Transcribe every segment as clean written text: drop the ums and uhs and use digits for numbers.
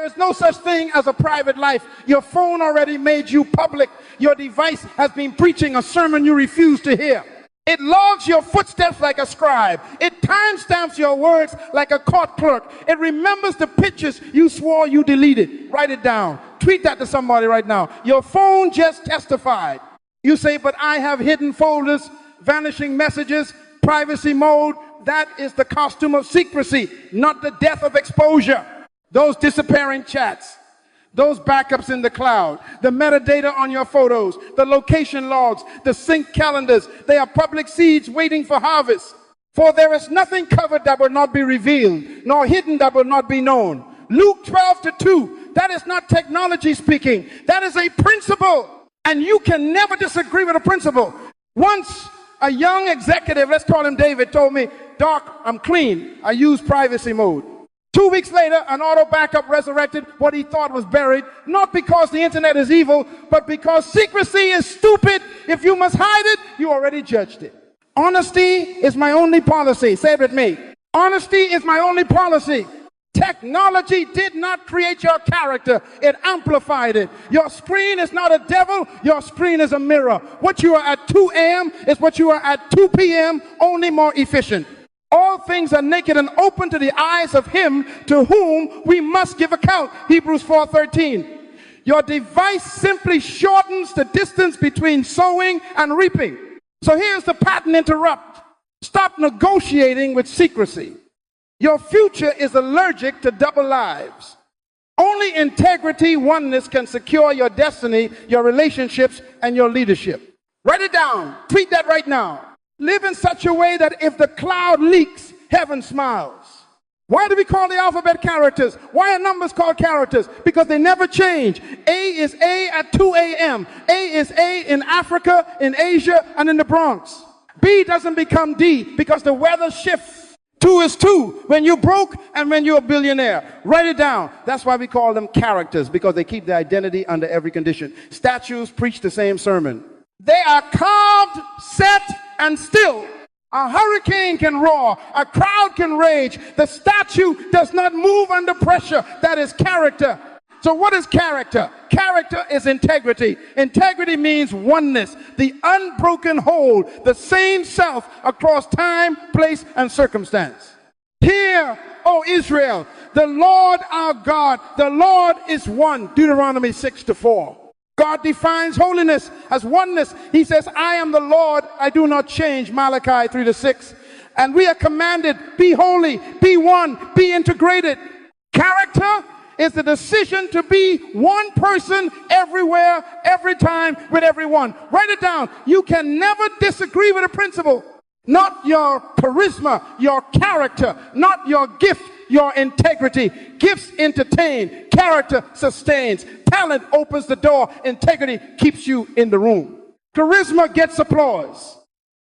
is no such thing as a private life. Your phone already made you public. Your device has been preaching a sermon you refuse to hear. It logs your footsteps like a scribe. It timestamps your words like a court clerk. It remembers the pictures you swore you deleted. Write it down. Tweet that to somebody right now. Your phone just testified. You say, but I have hidden folders, vanishing messages, privacy mode. That is the costume of secrecy, not the death of exposure. Those disappearing chats, those backups in the cloud, the metadata on your photos, the location logs, the sync calendars, they are public seeds waiting for harvest. For there is nothing covered that will not be revealed, nor hidden that will not be known. Luke 12:2, that is not technology speaking. That is a principle, and you can never disagree with a principle. Once a young executive, let's call him David, told me, Doc, I'm clean. I use privacy mode. 2 weeks later, an auto backup resurrected what he thought was buried, not because the internet is evil, but because secrecy is stupid. If you must hide it, you already judged it. Honesty is my only policy. Say it with me. Honesty is my only policy. Technology did not create your character. It amplified it. Your screen is not a devil. Your screen is a mirror. What you are at 2 a.m. is what you are at 2 p.m., only more efficient. All things are naked and open to the eyes of him to whom we must give account. Hebrews 4:13. Your device simply shortens the distance between sowing and reaping. So here's the pattern interrupt. Stop negotiating with secrecy. Your future is allergic to double lives. Only integrity, oneness can secure your destiny, your relationships, and your leadership. Write it down. Tweet that right now. Live in such a way that if the cloud leaks, heaven smiles. Why do we call the alphabet characters? Why are numbers called characters? Because they never change. A is A at 2 a.m. A is A in Africa, in Asia, and in the Bronx. B doesn't become D because the weather shifts. 2 is 2 when you're broke and when you're a billionaire. Write it down. That's why we call them characters, because they keep their identity under every condition. Statues preach the same sermon. They are carved, set, and still. A hurricane can roar. A crowd can rage. The statue does not move under pressure. That is character. So what is character? Character is integrity. Integrity means oneness, the unbroken whole, the same self across time, place, and circumstance. Hear, O Israel, the Lord our God, the Lord is one. Deuteronomy 6:4. God defines holiness as oneness. He says, I am the Lord, I do not change. Malachi 3:6. And we are commanded, be holy, be one, be integrated. Character is the decision to be one person everywhere, every time, with everyone. Write it down. You can never disagree with a principle. Not your charisma, your character, not your gift, your integrity. Gifts entertain, character sustains. Talent opens the door, integrity keeps you in the room. Charisma gets applause.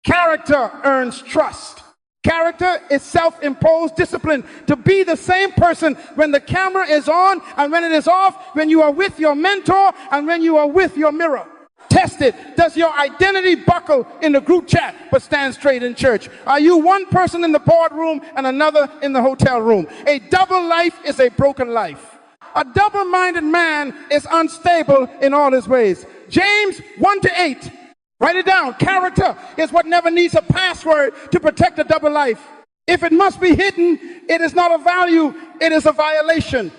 Character earns trust. Character is self-imposed discipline to be the same person when the camera is on and when it is off, when you are with your mentor and when you are with your mirror. Test it. Does your identity buckle in the group chat but stand straight in church? Are you one person in the boardroom and another in the hotel room? A double life is a broken life. A double-minded man is unstable in all his ways. James 1-8. Write it down. Character is what never needs a password to protect a double life. If it must be hidden, it is not a value, it is a violation.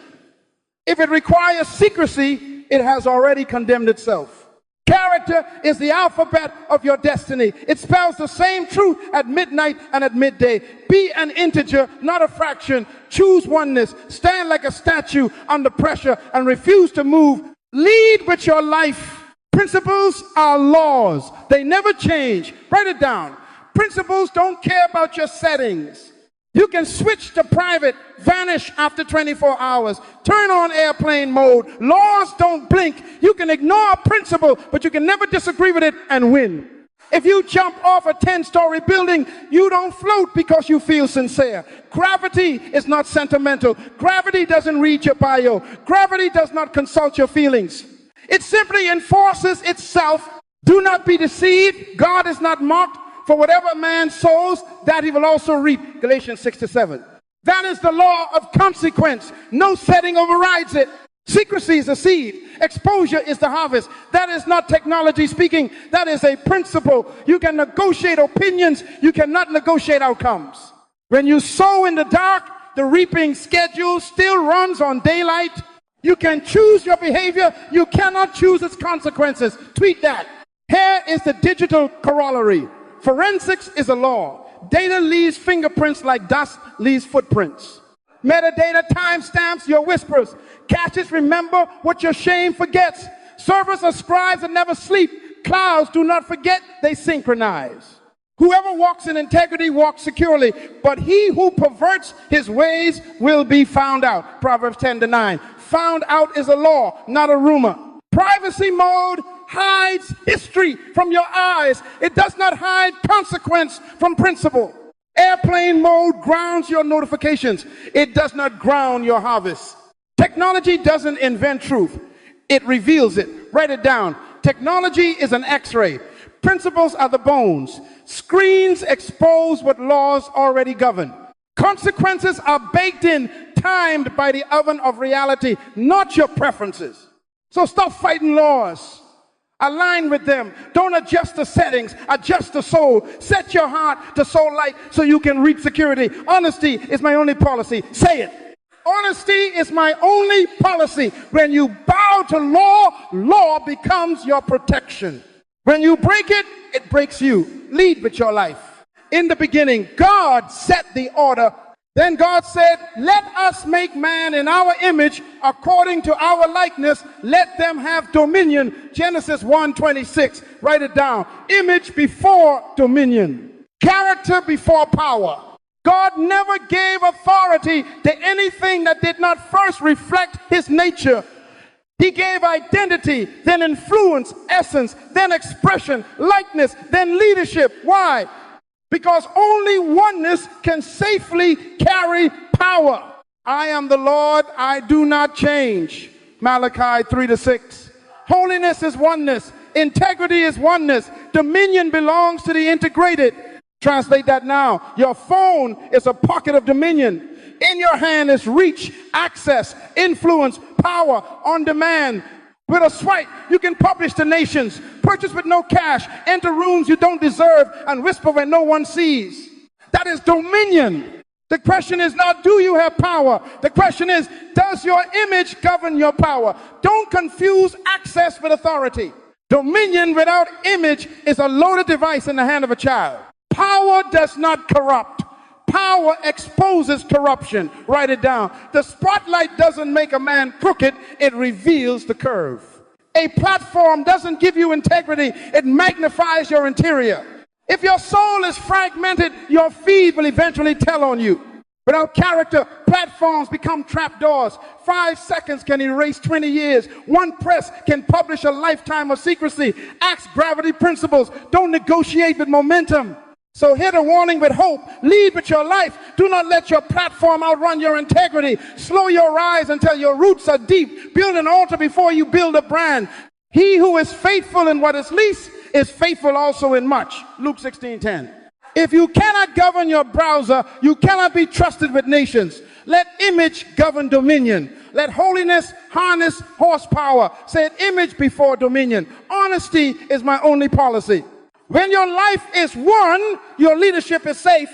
If it requires secrecy, it has already condemned itself. Character is the alphabet of your destiny. It spells the same truth at midnight and at midday. Be an integer, not a fraction. Choose oneness. Stand like a statue under pressure and refuse to move. Lead with your life. Principles are laws. They never change. Write it down. Principles don't care about your settings. You can switch to private, vanish after 24 hours, turn on airplane mode. Laws don't blink. You can ignore a principle, but you can never disagree with it and win. If you jump off a 10-story building, you don't float because you feel sincere. Gravity is not sentimental. Gravity doesn't read your bio. Gravity does not consult your feelings. It simply enforces itself. Do not be deceived. God is not mocked. For whatever man sows, that he will also reap. Galatians 6-7. That is the law of consequence. No setting overrides it. Secrecy is the seed. Exposure is the harvest. That is not technology speaking. That is a principle. You can negotiate opinions. You cannot negotiate outcomes. When you sow in the dark, the reaping schedule still runs on daylight. You can choose your behavior. You cannot choose its consequences. Tweet that. Here is the digital corollary. Forensics is a law. Data leaves fingerprints like dust leaves footprints. Metadata timestamps your whispers. Caches remember what your shame forgets. Servers are scribes that never sleep. Clouds do not forget, they synchronize. Whoever walks in integrity walks securely, but he who perverts his ways will be found out. Proverbs 10:9. Found out is a law, not a rumor. Privacy mode hides history from your eyes. It does not hide consequence from principle. Airplane mode grounds your notifications. It does not ground your harvest. Technology doesn't invent truth. It reveals it. Write it down. Technology is an X-ray. Principles are the bones. Screens expose what laws already govern. Consequences are baked in, timed by the oven of reality, not your preferences. So stop fighting laws. Align with them. Don't adjust the settings. Adjust the soul. Set your heart to soul light so you can reap security. Honesty is my only policy. Say it. Honesty is my only policy. When you bow to law, law becomes your protection. When you break it, it breaks you. Lead with your life. In the beginning, God set the order. Then God said, let us make man in our image according to our likeness. Let them have dominion. Genesis 1:26. Write it down. Image before dominion. Character before power. God never gave authority to anything that did not first reflect his nature. He gave identity, then influence, essence, then expression, likeness, then leadership. Why? Because only oneness can safely carry power. I am the Lord, I do not change. Malachi 3:6. Holiness is oneness. Integrity is oneness. Dominion belongs to the integrated. Translate that now. Your phone is a pocket of dominion. In your hand is reach, access, influence, power, on demand. With a swipe, you can publish to nations, purchase with no cash, enter rooms you don't deserve, and whisper when no one sees. That is dominion. The question is not, do you have power? The question is, does your image govern your power? Don't confuse access with authority. Dominion without image is a loaded device in the hand of a child. Power does not corrupt. Power exposes corruption. Write it down. The spotlight doesn't make a man crooked, it reveals the curve. A platform doesn't give you integrity, it magnifies your interior. If your soul is fragmented, your feed will eventually tell on you. Without character, platforms become trapdoors. 5 seconds can erase 20 years. One press can publish a lifetime of secrecy. Ask gravity principles. Don't negotiate with momentum. So hit a warning with hope. Lead with your life. Do not let your platform outrun your integrity. Slow your rise until your roots are deep. Build an altar before you build a brand. He who is faithful in what is least is faithful also in much. Luke 16:10. If you cannot govern your browser, you cannot be trusted with nations. Let image govern dominion. Let holiness harness horsepower. Say image before dominion. Honesty is my only policy. When your life is won, your leadership is safe.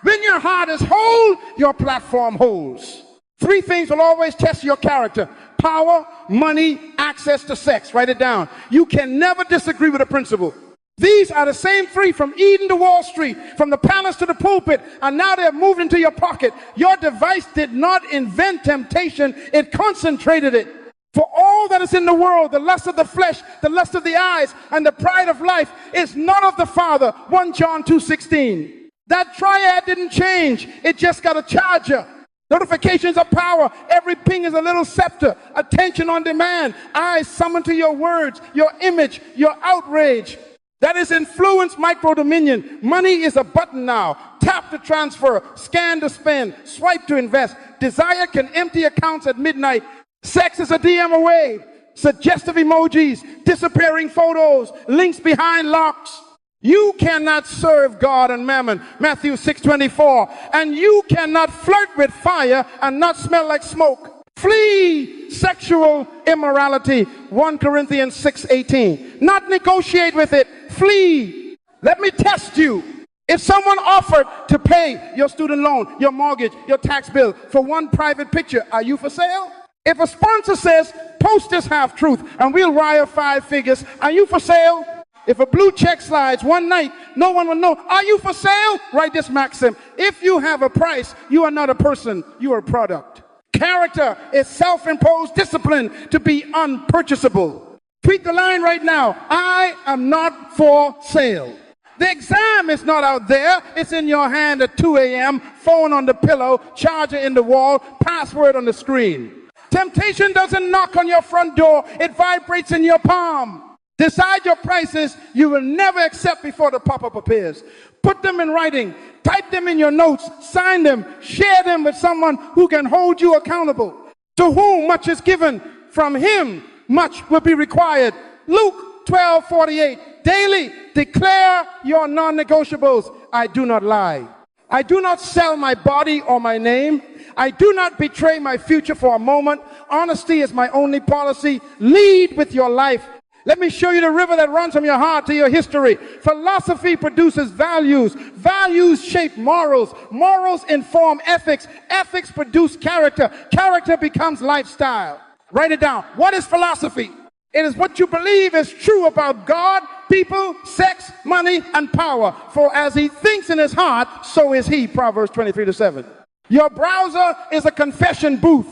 When your heart is whole, your platform holds. 3 things will always test your character: power, money, access to sex. Write it down. You can never disagree with a principle. These are the same 3 from Eden to Wall Street, from the palace to the pulpit, and now they're moved into your pocket. Your device did not invent temptation, it concentrated it. For all that is in the world, the lust of the flesh, the lust of the eyes, and the pride of life is not of the Father. 1 John 2:16. That triad didn't change. It just got a charger. Notifications of power. Every ping is a little scepter. Attention on demand. Eyes summoned to your words, your image, your outrage. That is influence, micro-dominion. Money is a button now. Tap to transfer, scan to spend, swipe to invest. Desire can empty accounts at midnight. Sex is a DM away. Suggestive emojis, disappearing photos, links behind locks. You cannot serve God and mammon, Matthew 6:24. And you cannot flirt with fire and not smell like smoke. Flee sexual immorality, 1 Corinthians 6:18. Not negotiate with it, flee. Let me test you. If someone offered to pay your student loan, your mortgage, your tax bill for one private picture, are you for sale? If a sponsor says, post this half-truth and we'll wire 5 figures, are you for sale? If a blue check slides one night, no one will know. Are you for sale? Write this maxim. If you have a price, you are not a person, you are a product. Character is self-imposed discipline to be unpurchasable. Tweet the line right now. I am not for sale. The exam is not out there. It's in your hand at 2 a.m., phone on the pillow, charger in the wall, password on the screen. Temptation doesn't knock on your front door. It vibrates in your palm. Decide your prices you will never accept before the pop-up appears. Put them in writing. Type them in your notes. Sign them. Share them with someone who can hold you accountable. To whom much is given, from him much will be required. Luke 12:48. Daily declare your non-negotiables. I do not lie. I do not sell my body or my name. I do not betray my future for a moment. Honesty is my only policy. Lead with your life. Let me show you the river that runs from your heart to your history. Philosophy produces values. Values shape morals. Morals inform ethics. Ethics produce character. Character becomes lifestyle. Write it down. What is philosophy? It is what you believe is true about God, people, sex, money, and power. For as he thinks in his heart, so is he. Proverbs 23:7. Your browser is a confession booth.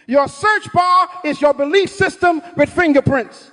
Your search bar is your belief system with fingerprints.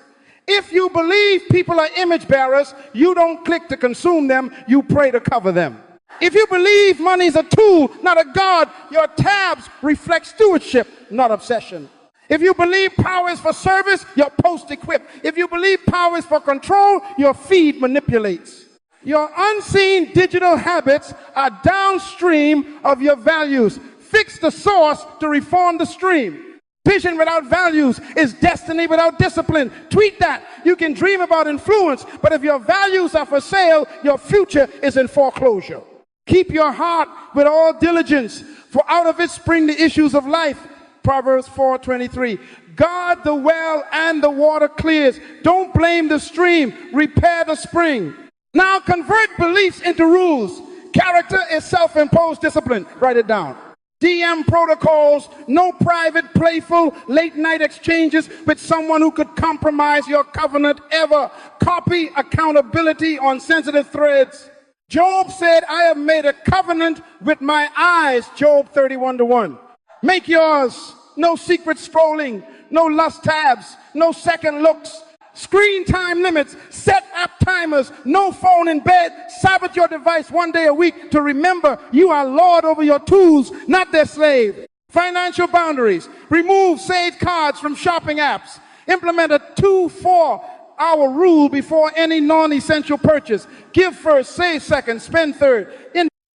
If you believe people are image bearers, you don't click to consume them, you pray to cover them. If you believe money is a tool, not a god, your tabs reflect stewardship, not obsession. If you believe power is for service, your post equip. If you believe power is for control, your feed manipulates. Your unseen digital habits are downstream of your values. Fix the source to reform the stream. Vision without values is destiny without discipline. Tweet that. You can dream about influence, but if your values are for sale, your future is in foreclosure. Keep your heart with all diligence, for out of it spring the issues of life. Proverbs 4:23. Guard the well and the water clears. Don't blame the stream. Repair the spring. Now convert beliefs into rules. Character is self-imposed discipline. Write it down. DM protocols, no private, playful, late-night exchanges with someone who could compromise your covenant ever. Copy accountability on sensitive threads. Job said, I have made a covenant with my eyes, Job 31:1. Make yours. No secret scrolling, no lust tabs, no second looks. Screen time limits, set app timers, no phone in bed. Sabbath your device one day a week to remember you are Lord over your tools, not their slave. Financial boundaries, remove saved cards from shopping apps. Implement a 2-4-hour rule before any non-essential purchase. Give first, save second, spend third.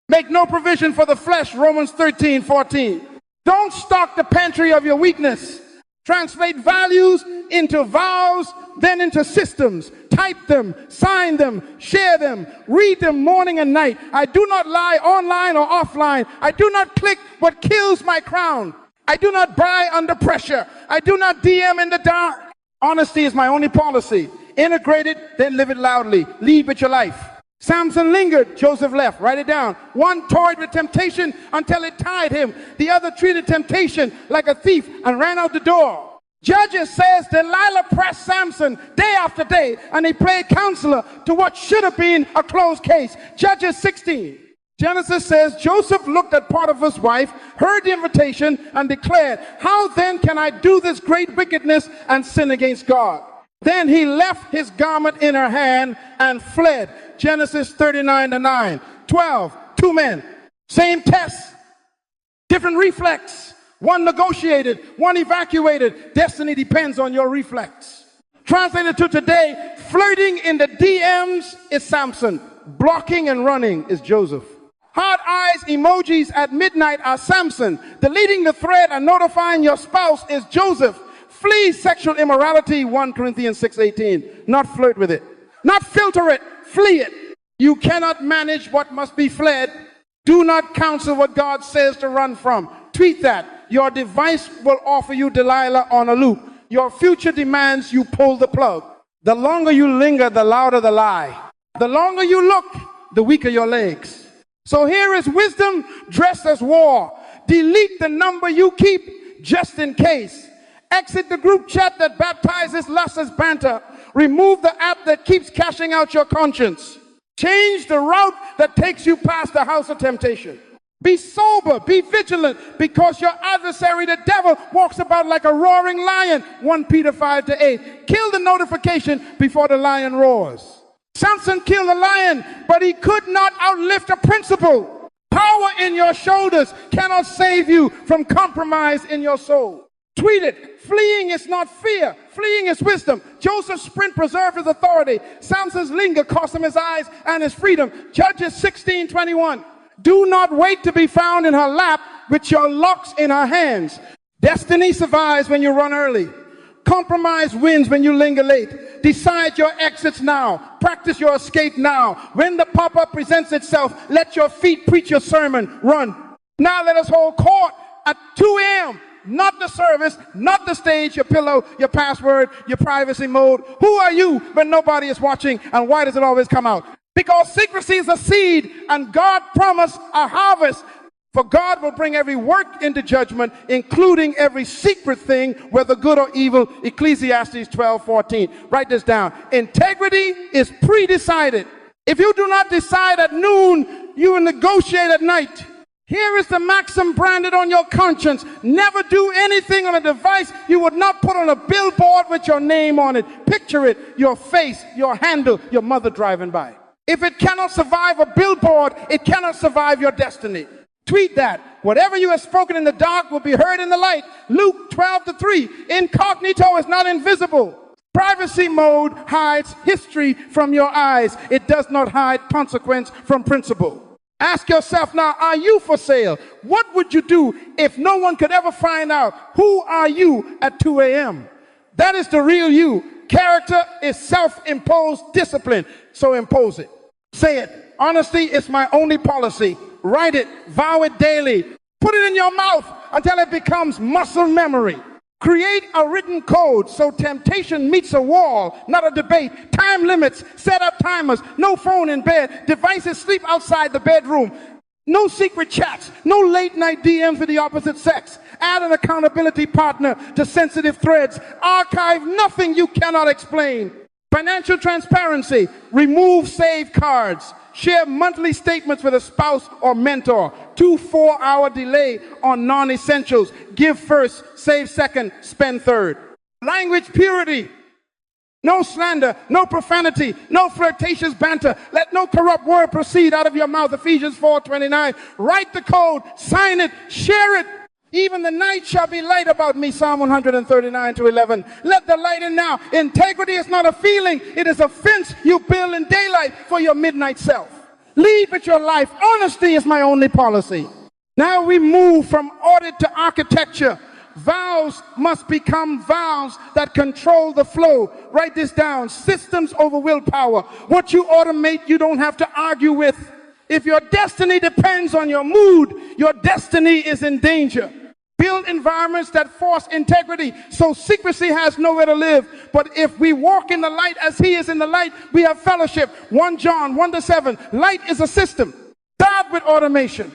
Make no provision for the flesh, Romans 13:14. Don't stock the pantry of your weakness. Translate values into vows, then into systems. Type them, sign them, share them, read them morning and night. I do not lie online or offline. I do not click what kills my crown. I do not buy under pressure. I do not DM in the dark. Honesty is my only policy. Integrate it, then live it loudly. Lead with your life. Samson lingered, Joseph left. Write it down. One toyed with temptation until it tied him. The other treated temptation like a thief and ran out the door. Judges says Delilah pressed Samson day after day, and he played counselor to what should have been a closed case. Judges 16. Genesis says Joseph looked at Potiphar's wife, heard the invitation, and declared, how then can I do this great wickedness and sin against God? Then he left his garment in her hand and fled. Genesis 39:9. 12, 2 men. Same test. Different reflex. One negotiated, one evacuated. Destiny depends on your reflex. Translated to today, flirting in the DMs is Samson. Blocking and running is Joseph. Hard eyes emojis at midnight are Samson. Deleting the thread and notifying your spouse is Joseph. Flee sexual immorality, 1 Corinthians 6:18. Not flirt with it. Not filter it. Flee it. You cannot manage what must be fled. Do not counsel what God says to run from. Tweet that. Your device will offer you Delilah on a loop. Your future demands you pull the plug. The longer you linger, the louder the lie. The longer you look, the weaker your legs. So here is wisdom dressed as war. Delete the number you keep just in case. Exit the group chat that baptizes lust as banter. Remove the app that keeps cashing out your conscience. Change the route that takes you past the house of temptation. Be sober, be vigilant, because your adversary, the devil, walks about like a roaring lion. 1 Peter 5-8. Kill the notification before the lion roars. Samson killed a lion, but he could not outlift a principle. Power in your shoulders cannot save you from compromise in your soul. Tweet it. Fleeing is not fear. Fleeing is wisdom. Joseph's sprint preserved his authority. Samson's linger cost him his eyes and his freedom. Judges 16:21. Do not wait to be found in her lap with your locks in her hands. Destiny survives when you run early. Compromise wins when you linger late. Decide your exits now. Practice your escape now. When the pop-up presents itself, let your feet preach your sermon. Run. Now let us hold court at 2 a.m. Not the service, not the stage, your pillow, your password, your privacy mode. Who are you when nobody is watching, and why does it always come out? Because secrecy is a seed, and God promised a harvest. For God will bring every work into judgment, including every secret thing, whether good or evil. Ecclesiastes 12:14. Write this down. Integrity is pre-decided. If you do not decide at noon, you will negotiate at night. Here is the maxim branded on your conscience. Never do anything on a device you would not put on a billboard with your name on it. Picture it, your face, your handle, your mother driving by. If it cannot survive a billboard, it cannot survive your destiny. Tweet that. Whatever you have spoken in the dark will be heard in the light. Luke 12:3. Incognito is not invisible. Privacy mode hides history from your eyes. It does not hide consequence from principle. Ask yourself now, are you for sale? What would you do if no one could ever find out who are you at 2 a.m.? That is the real you. Character is self-imposed discipline, so impose it. Say it. Honesty is my only policy. Write it. Vow it daily. Put it in your mouth until it becomes muscle memory. Create a written code so temptation meets a wall, not a debate. Time limits, set up timers, no phone in bed, devices sleep outside the bedroom. No secret chats, no late night DMs with the opposite sex. Add an accountability partner to sensitive threads. Archive nothing you cannot explain. Financial transparency, remove saved cards. Share monthly statements with a spouse or mentor. 2 4-hour delay on non-essentials. Give first, save second, spend third. Language purity. No slander, no profanity, no flirtatious banter. Let no corrupt word proceed out of your mouth. Ephesians 4:29. Write the code, sign it, share it. Even the night shall be light about me. Psalm 139:11. Let the light in now. Integrity is not a feeling. It is a fence you build in daylight for your midnight self. Lead with your life. Honesty is my only policy. Now we move from audit to architecture. Vows must become vows that control the flow. Write this down. Systems over willpower. What you automate, you don't have to argue with. If your destiny depends on your mood, your destiny is in danger. Build environments that force integrity so secrecy has nowhere to live. But if we walk in the light as he is in the light, we have fellowship. 1 John 1-7. Light is a system. Start with automation.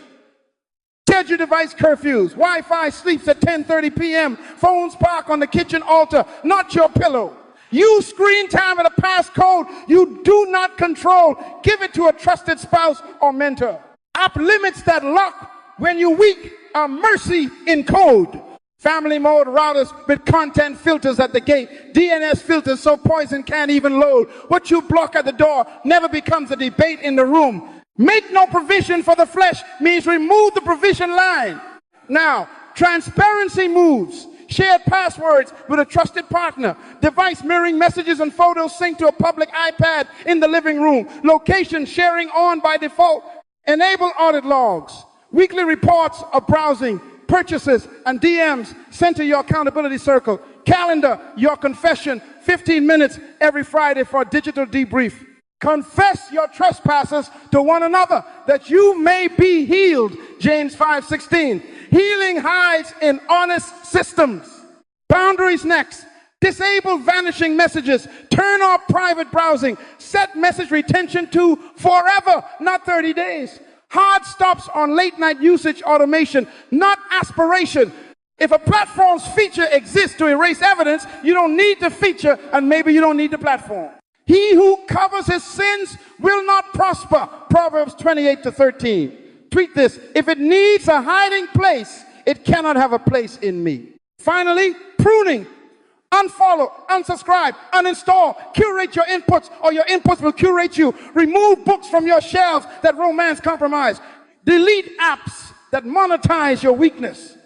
Schedule device curfews. Wi-Fi sleeps at 10:30 p.m. Phones park on the kitchen altar, not your pillow. Use screen time at a passcode you do not control. Give it to a trusted spouse or mentor. App limits that lock when you weak are mercy in code. Family mode routers with content filters at the gate. DNS filters so poison can't even load. What you block at the door never becomes a debate in the room. Make no provision for the flesh means remove the provision line. Now, transparency moves. Shared passwords with a trusted partner. Device mirroring messages and photos synced to a public iPad in the living room. Location sharing on by default. Enable audit logs. Weekly reports of browsing, purchases, and DMs sent to your accountability circle. Calendar your confession. 15 minutes every Friday for a digital debrief. Confess your trespasses to one another, that you may be healed. James 5:16. Healing hides in honest systems. Boundaries next. Disable vanishing messages. Turn off private browsing. Set message retention to forever, not 30 days. Hard stops on late night usage automation, not aspiration. If a platform's feature exists to erase evidence, you don't need the feature, and maybe you don't need the platform. He who covers his sins will not prosper. Proverbs 28:13. Tweet this. If it needs a hiding place, it cannot have a place in me. Finally, pruning. Unfollow, unsubscribe, uninstall, curate your inputs, or your inputs will curate you. Remove books from your shelves that romance compromise. Delete apps that monetize your weakness.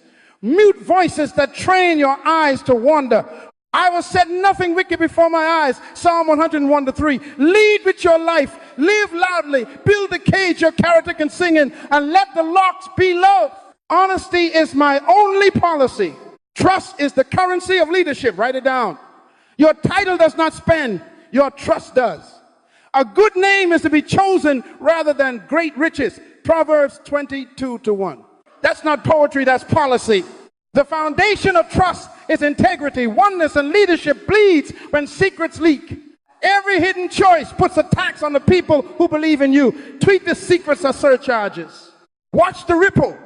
Mute voices that train your eyes to wander. I will set nothing wicked before my eyes. Psalm 101:3. Lead with your life. Live loudly. Build a cage your character can sing in, and let the locks be low. Honesty is my only policy. Trust is the currency of leadership. Write it down. Your title does not spend. Your trust does. A good name is to be chosen rather than great riches. Proverbs 22:1. That's not poetry, that's policy. The foundation of trust is integrity. Oneness and leadership bleeds when secrets leak. Every hidden choice puts a tax on the people who believe in you. Treat the secrets as surcharges. Watch the ripple.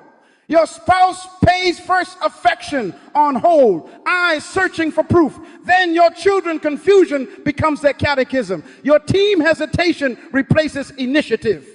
Your spouse pays first affection on hold, eyes searching for proof. Then your children confusion becomes their catechism. Your team hesitation replaces initiative.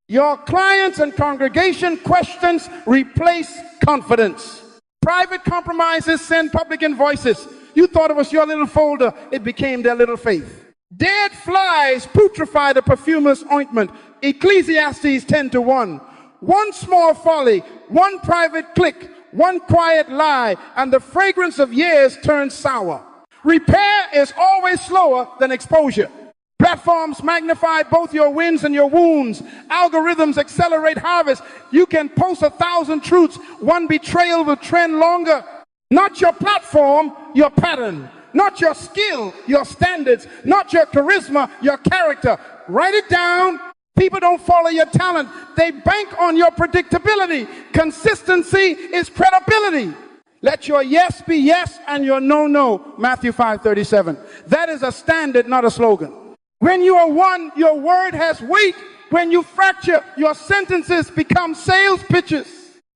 Your clients and congregation questions replace confidence. Private compromises send public invoices. You thought it was your little folder, it became their little faith. Dead flies putrefy the perfumer's ointment. Ecclesiastes 10:1. One small folly, one private click, one quiet lie, and the fragrance of years turns sour. Repair is always slower than exposure. Platforms magnify both your wins and your wounds. Algorithms accelerate harvest. You can post 1,000 truths. One betrayal will trend longer. Not your platform, your pattern. Not your skill, your standards. Not your charisma, your character. Write it down. People don't follow your talent. They bank on your predictability. Consistency is credibility. Let your yes be yes and your no, no. Matthew 5:37. That is a standard, not a slogan. When you are one, your word has weight. When you fracture, your sentences become sales pitches.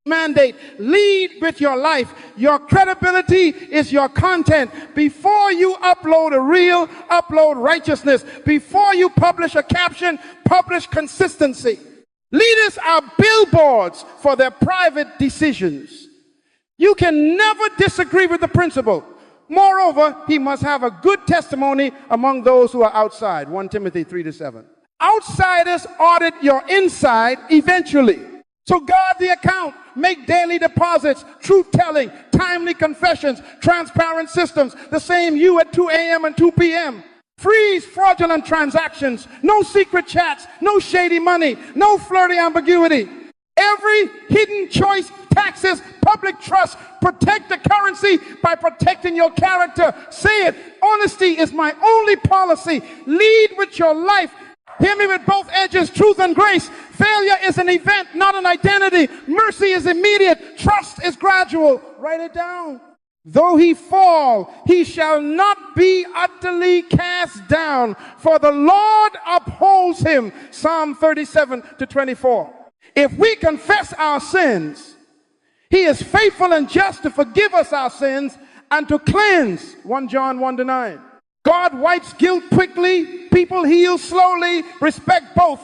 Mandate. Lead with your life. Your credibility is your content. Before you upload a reel, upload righteousness. Before you publish a caption, publish consistency. Leaders are billboards for their private decisions. You can never disagree with the principal. Moreover, he must have a good testimony among those who are outside. 1 Timothy 3-7. Outsiders audit your inside eventually. So guard the account, make daily deposits, truth-telling, timely confessions, transparent systems, the same you at 2 a.m. and 2 p.m. Freeze fraudulent transactions, no secret chats, no shady money, no flirty ambiguity. Every hidden choice taxes public trust. Protect the currency by protecting your character. Say it, honesty is my only policy. Lead with your life. Hear me with both edges, truth and grace. Failure is an event, not an identity. Mercy is immediate. Trust is gradual. Write it down. Though he fall, he shall not be utterly cast down, for the Lord upholds him. Psalm 37-24. If we confess our sins, he is faithful and just to forgive us our sins and to cleanse. 1 John 1-9. God wipes guilt quickly, people heal slowly. Respect both.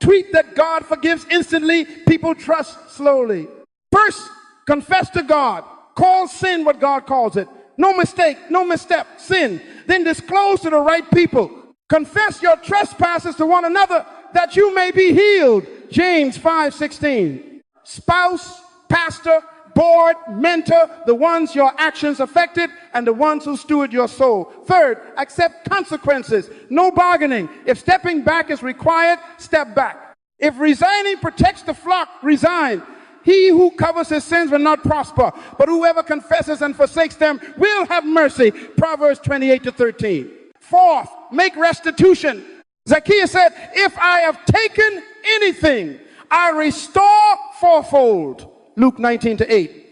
Tweet that God forgives instantly, people trust slowly. First, confess to God. Call sin what God calls it. No mistake, no misstep, sin. Then disclose to the right people. Confess your trespasses to one another that you may be healed. James 5:16. Spouse, pastor, board, mentor, the ones your actions affected and the ones who steward your soul. Third, accept consequences. No bargaining. If stepping back is required, step back. If resigning protects the flock, resign. He who covers his sins will not prosper, but whoever confesses and forsakes them will have mercy. Proverbs 28-13. Fourth, make restitution. Zacchaeus said, if I have taken anything, I restore fourfold. Luke 19:8.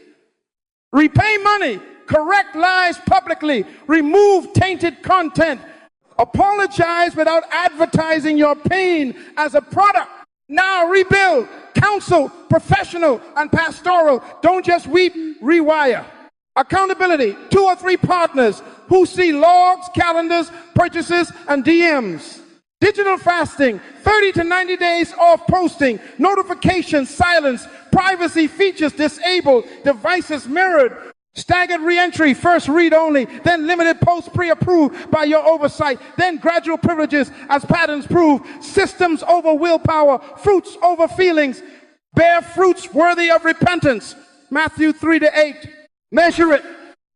Repay money, correct lies publicly, remove tainted content, apologize without advertising your pain as a product. Now rebuild, counsel, professional and pastoral. Don't just weep, rewire. Accountability, 2 or 3 partners who see logs, calendars, purchases, and DMs. Digital fasting, 30 to 90 days off posting, notifications silence, privacy features disabled, devices mirrored, staggered re-entry, first read only, then limited posts pre-approved by your oversight, then gradual privileges as patterns prove, systems over willpower, fruits over feelings, bear fruits worthy of repentance. Matthew 3 to 8. Measure it.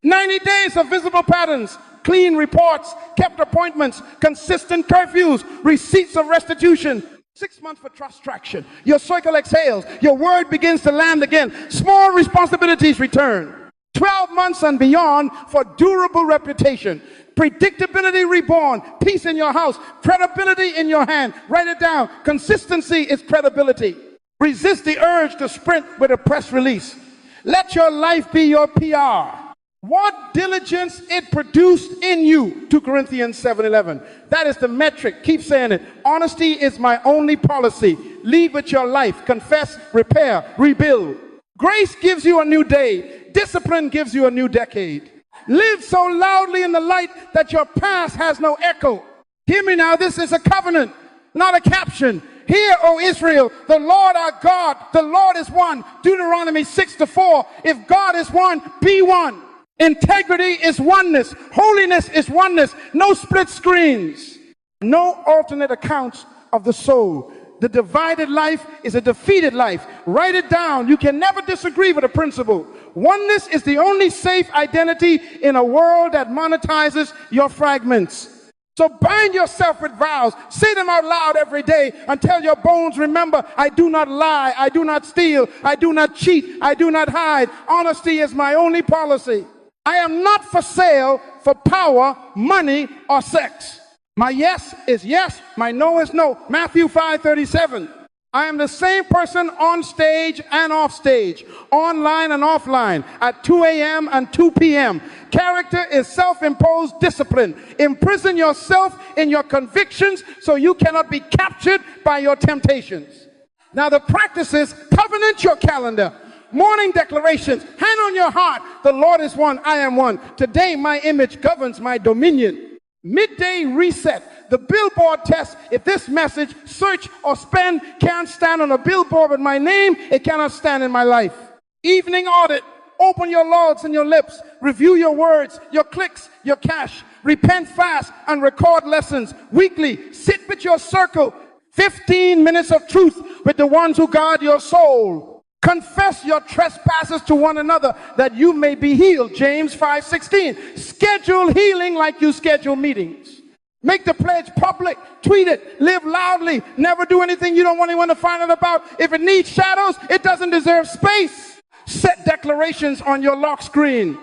90 days of visible patterns, clean reports, kept appointments, consistent curfews, receipts of restitution. 6 months for trust traction. Your circle exhales. Your word begins to land again. Small responsibilities return. 12 months and beyond for durable reputation. Predictability reborn. Peace in your house. Credibility in your hand. Write it down. Consistency is credibility. Resist the urge to sprint with a press release. Let your life be your PR. What diligence it produced in you. 2 Corinthians 7:11. That is the metric. Keep saying it. Honesty is my only policy. Lead with your life. Confess, repair, rebuild. Grace gives you a new day. Discipline gives you a new decade. Live so loudly in the light that your past has no echo. Hear me now. This is a covenant, not a caption. Hear, O Israel, the Lord our God, the Lord is one. Deuteronomy 6:4. If God is one, be one. Integrity is oneness. Holiness is oneness. No split screens. No alternate accounts of the soul. The divided life is a defeated life. Write it down. You can never disagree with a principle. Oneness is the only safe identity in a world that monetizes your fragments. So bind yourself with vows. Say them out loud every day until your bones remember, I do not lie, I do not steal, I do not cheat, I do not hide. Honesty is my only policy. I am not for sale for power, money, or sex. My yes is yes, my no is no. Matthew 5:37. I am the same person on stage and off stage, online and offline, at 2 a.m. and 2 p.m. Character is self-imposed discipline. Imprison yourself in your convictions so you cannot be captured by your temptations. Now the practice is covenant your calendar. Morning declarations, hand on your heart, the Lord is one, I am one. Today my image governs my dominion. Midday reset, the billboard test. If this message, search or spend, can't stand on a billboard with my name, it cannot stand in my life. Evening audit, open your logs and your lips, review your words, your clicks, your cash, repent fast and record lessons. Weekly, sit with your circle, 15 minutes of truth with the ones who guard your soul. Confess your trespasses to one another that you may be healed. James 5:16. Schedule healing like you schedule meetings. Make the pledge public. Tweet it. Live loudly. Never do anything you don't want anyone to find out about. If it needs shadows, it doesn't deserve space. Set declarations on your lock screen.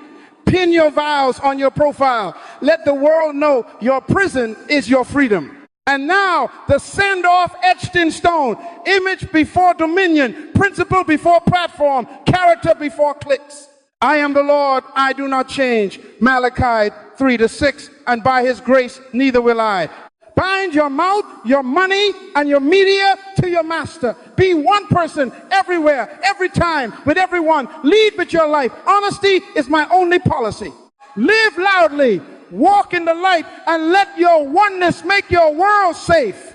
Pin your vows on your profile. Let the world know your prison is your freedom. And now, the send-off etched in stone. Image before dominion. Principle before platform. Character before clicks. I am the Lord, I do not change. Malachi 3:6. And by his grace, neither will I. Bind your mouth, your money, and your media to your master. Be one person everywhere, every time, with everyone. Lead with your life. Honesty is my only policy. Live loudly. Walk in the light and let your oneness make your world safe.